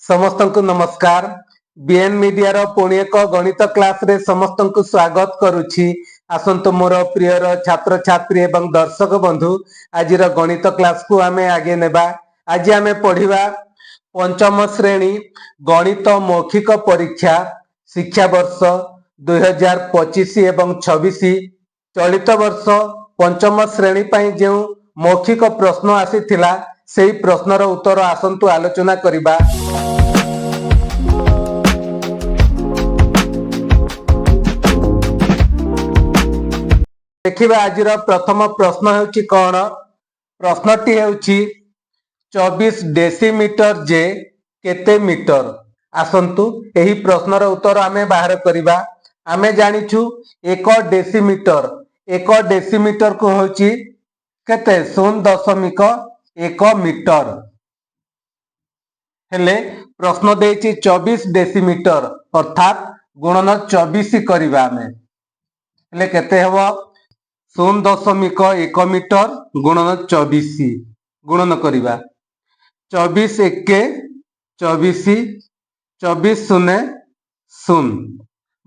समस्त को नमस्कार। बीएन मीडिया रो पुणी एक गणित क्लास रे समस्त को स्वागत करुछि। आसंतु मोर प्रियर छात्र छात्री एवं दर्शक बंधु आज गणित क्लास को आमे आगे नेबा। आज आमे पढ़िबा पंचम श्रेणी गणित मौखिक परीक्षा शिक्षा वर्ष 2025 एवं 26 चलित वर्ष पंचम श्रेणी पई जो मौखिक प्रश्न आसीथिला सेही प्रश्नर उत्तर आसंतु आलोचना करिबा। देखिबा आज प्रथम प्रश्न हेउची कोन। प्रश्नटी हेउची 24 डेसीमीटर जे केते मीटर। आसंतु एही प्रश्नर उत्तर आमे बाहर करिबा। आमे जानिछु 1 डेसीमीटर को होची केते 0.1 मीटर। हेले प्रश्न देछि 24 डेसीमीटर अर्थात गुणन 24 करिबा। आमे हेले केते हेबो 0.1 मीटर गुणन 24 गुणन करिबा। 24 एके 24 24 शून्य 0।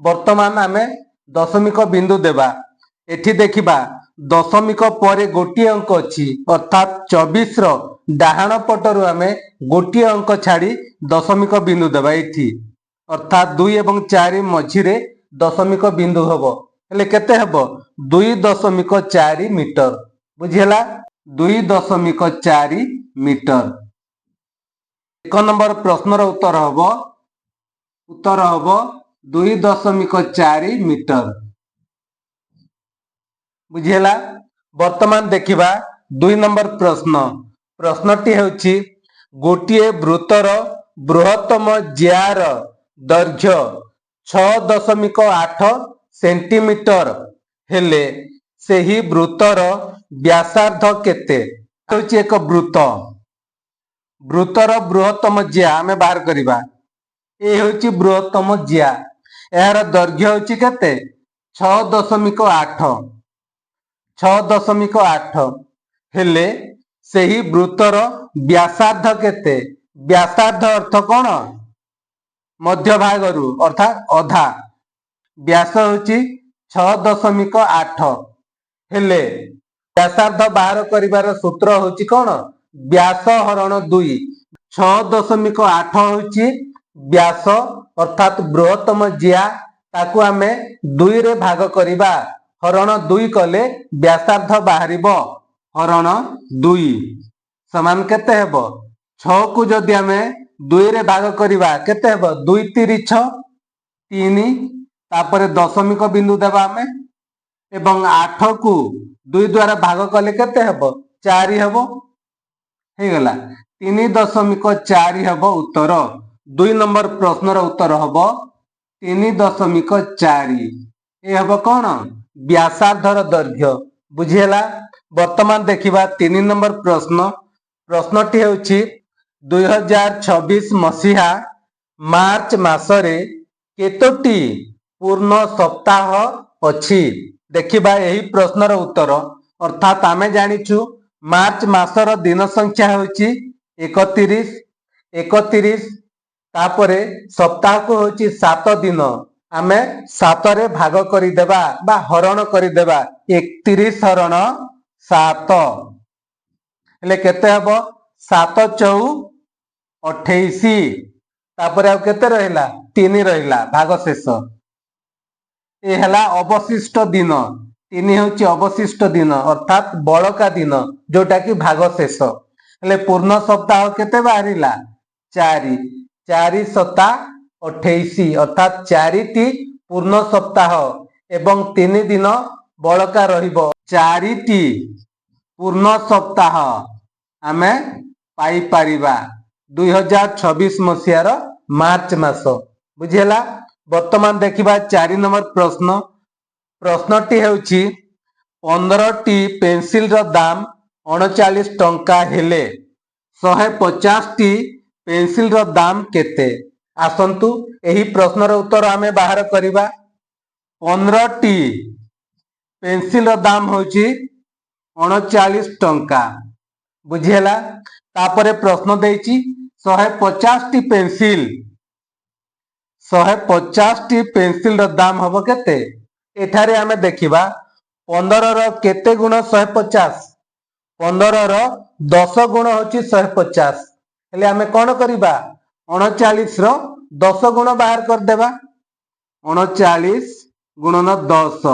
वर्तमान आमे दशमिक बिंदु देबा। एठी देखिबा दशमिक परे गोटी अंक अछि अर्थात 24 रो डाहाण पटरु आमे गोटी अंक छाड़ी दशमिक बिंदु देबा। एठी अर्थात 2 एवं 4 मझी रे दशमिक बिंदु हबो। हेले केते हबो 2.4 मीटर। बुझियला 2.4 मीटर। एक नंबर प्रश्नर उत्तर हबो 2.4 मीटर। बुझियला। वर्तमान देखिबा 2 नंबर प्रश्न। प्रश्नटी हेउची गोटिए वृत्तर बृहत्तम ज्यार दैर्घ्य 6.8 सेंटीमीटर हेले सेही वृत्तर व्यासार्ध केते। हेउची एक वृत्त। वृत्तर बृहत्तम ज्या आमे बाहर करिबा। ए हेउची बृहत्तम ज्या। एहार दैर्घ्य हेउची केते 6.8 6.8 हेले सेही वृत्तर व्यासार्ध केते। व्यासार्ध अर्थ कोन मध्य भागरु अर्थात अधा। व्यास होची 6.8 हेले व्यासार्ध बाहर करिवार सूत्र होची कोन व्यास हरण 2। 6.8 होची व्यास अर्थात बृहत्तम ज्या ताकू आमे 2 रे भाग करिबा। हरण 2 कले व्यासार्ध बाहरिबो हरण 2 समान केते हेबो 6 को जदि आमे 2 रे भाग करिबा केते हेबो 2 3 6 3 तापरे दशमिक बिंदु देबा आमे एवं 8 को 2 द्वारा भाग कले केते हेबो 4 हेबो। हे गला 3.4 हेबो उत्तर। 2 नंबर प्रश्नर उत्तर हेबो 3.4। ए हेबो कोन व्यासार्धर दैर्घ्य। बुझियला। वर्तमान देखिबा 3 नंबर प्रश्न। प्रश्नटी हेउची 2026 मसीहा मार्च मासरे केतोटी पूर्ण सप्ताह अछि। देखिबा एही प्रश्नर उत्तर अर्थात आमे जानिछु मार्च मासर दिन संख्या होची 31 31 तापरे सप्ताह को होची 7 दिन। आमे 7 रे भाग करि देबा बा हरण करि देबा 31 हरण 7 हेले केते हबो 7 चौ 28 तापरे आ केते रहिला 3 रहिला भाग शेष। ए हला अवशिष्ट दिन। 3 होची अवशिष्ट दिन अर्थात बळका दिन जोटा कि भाग शेष। हेले पूर्ण सप्ताह केते बाहरिला 4 4 7 28 अर्थात 4 टी पूर्ण सप्ताह एवं 3 दिन बळका रहिबो 4 टी पूर्ण सप्ताह आमे पाई पारिबा 2026 मसियार मार्च मास। बुझियला। वर्तमान देखिबा 4 नंबर प्रश्न। प्रश्नटी हेउची 15 टी पेंसिल रो दाम 39 टंका हेले 150 टी पेंसिल रो दाम केते। आसंतु एही प्रश्नर उत्तर आमे बाहर करिबा। 15 टी पेंसिल रो दाम होची 39 टंका। बुझियला। तापरे प्रश्न देइची 150 टी पेंसिल 150 टी पेंसिल दाम हम केते एठारे आमे देखिबा 15 रो केते गुण 150 15 रो 10 गुण होची 150 हेले आमे कोन करिबा 39 रो 10 गुण बाहर कर देबा 39 गुणन 10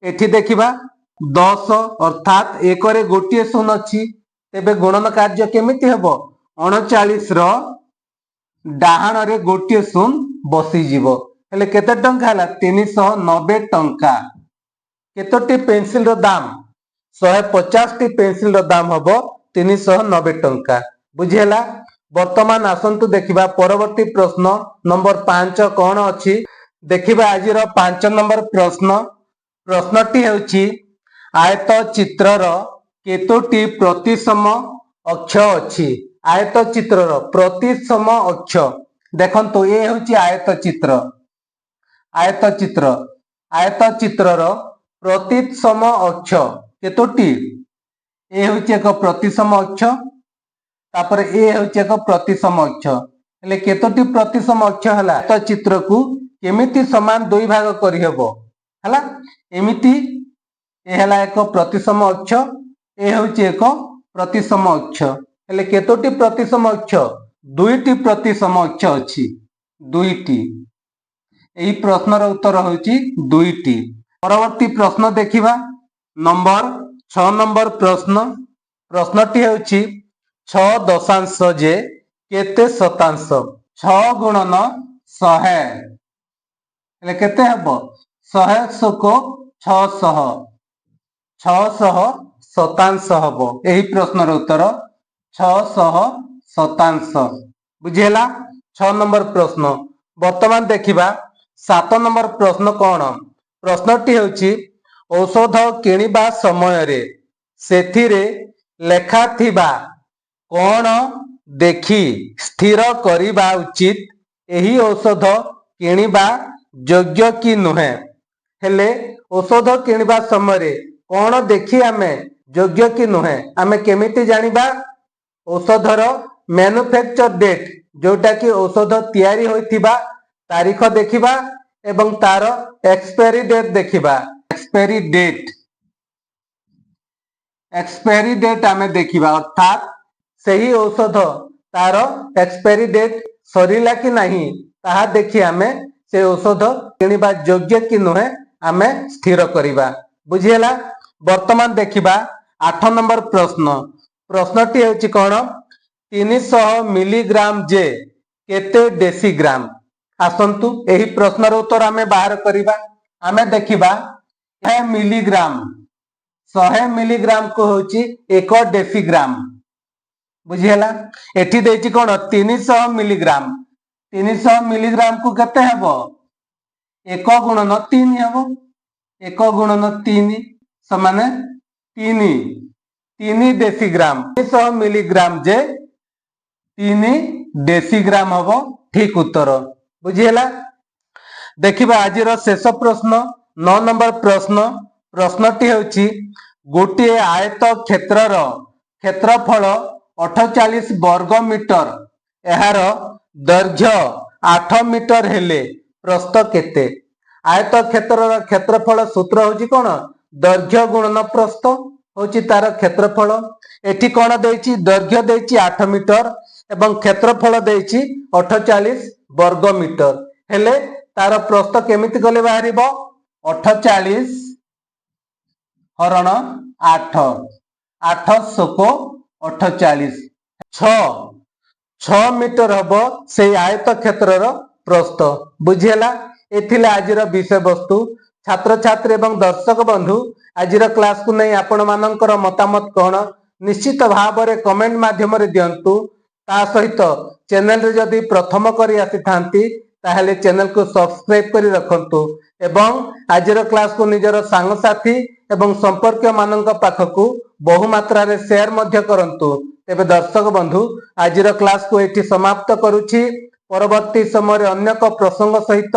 एठी देखिबा 10 अर्थात एक रे गोटिए शून्य अछि तेबे गुणन कार्य केमिति हेबो 39 रो डाहाण रे गोटिए शून्य बसी जीवो हेले केते टंका हला 390 टंका केतोटी पेंसिल रो दाम 150 टी पेंसिल रो दाम हबो 390 टंका बुझिहेला वर्तमान आसंतु देखिबा परवर्ती प्रश्न नंबर 5 कोन अछि देखिबा आजिरो 5 नंबर प्रश्न प्रश्नटी हेउची आयत चित्रर केतोटी प्रतिसम अक्ष अछि आयत चित्रर प्रतिसम अक्ष देखंतु ए हेउची आयत चित्रर प्रतिसम अक्ष केतोटी ए हेउची एक प्रतिसम अक्ष तापर ए हेउची एक प्रतिसम अक्ष हेले केतोटी प्रतिसम अक्ष हला आयत चित्र को केमिति समान दुई भाग करि हेबो हला एमिति ए हला एक प्रतिसम अक्ष ए हेउची एक प्रतिसम अक्ष हेले केतोटी प्रतिसम अक्ष दुईटी प्रतिसम अक्ष अछि दुईटी एही प्रश्नर उत्तर होउची दुईटी परवर्ती प्रश्न देखिबा नंबर 6 नंबर प्रश्न प्रश्नटी हेउची 6 दशांश जे केते शतांश 6 गुणन 100 हेले केते हबो 100 को 600 शतांश हबो एही प्रश्नर उत्तर 600 शतांश बुझिहेला 6 नंबर प्रश्न वर्तमान देखिबा 7 नंबर प्रश्न कोन प्रश्नटी हेउची औषध किनिबा समय रे सेथिरे लेखा थिबा कोन देखि स्थिर करिबा उचित एही औषध किनिबा योग्य कि नुहे हेले औषध किनिबा समय रे कोन देखि आमे योग्य कि नुहे आमे केमिति जानिबा औषधर मैन्युफैक्चर डेट जोटा कि औषध तैयारी होइथिबा तारीख देखिबा एवं तार एक्सपायरी डेट देखिबा एक्सपायरी डेट आमे देखिबा अर्थात सही औषध तार एक्सपायरी डेट सरीला कि नाही ताहा देखि आमे से औषध किनिबा योग्य कि नुहे आमे स्थिर करिबा बुझिहेला वर्तमान देखिबा 8 नंबर प्रश्न प्रश्नटी हेउची कोन 300 मिलीग्राम जे केते डेसीग्राम आसंतु एही प्रश्नर उत्तर आमे बाहर करिबा आमे देखिबा 100 मिलीग्राम को होची 1 डेसीग्राम बुझिहेला एठी देची कोन 300 मिलीग्राम को केते हेबो 1 गुणन 3 हेबो 1 गुणन 3 समान 3 डेसीग्राम 300 मिलीग्राम जे 3 डेसीग्राम हबो ठीक उत्तर बुझिहेला देखिबा आजिर शेष प्रश्न 9 नंबर प्रश्न प्रश्नटी हेउची गोटे आयत क्षेत्रर क्षेत्रफल 48 वर्ग मीटर एहार दैर्घ्य 8 मीटर हेले प्रस्थ केते आयत क्षेत्रर क्षेत्रफल सूत्र होची कोन दैर्घ्य गुणन प्रस्थ होची तार क्षेत्रफल एठी कोन देइची दैर्घ्य देइची 8 मीटर एवं क्षेत्रफल देइची 48 वर्ग मीटर हेले तार प्रस्थ केमिति गले बाहरिबो 48 हरण 8 800 को 48 6 मीटर हबो से आयत क्षेत्रर प्रस्थ बुझिहेला एथिले आजिर विषय वस्तु छात्र छात्री एवं दर्शक बंधु आजिर क्लास को नहीं आपण मानकर मतामत कोन निश्चित भाव में कमेंट माध्यम रे दियंतु ता सहित चैनल रे जदि प्रथम करी आसी थांती ताहले चैनल को सब्सक्राइब करी रखंतु एवं आजिर क्लास को निजर सांग साथी एवं संपर्क मानक पाखकु बहु मात्रा रे शेयर मध्य करंतु तेबे दर्शक बंधु आजिर क्लास को एठी समाप्त करूछि परवर्ती समय अन्य एक प्रसंग सहित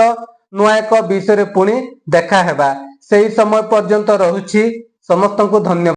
नुआ एक विषय रे पुणी देखा हेबा सेही समय पर्यंत रहुछि समस्त को धन्यवाद।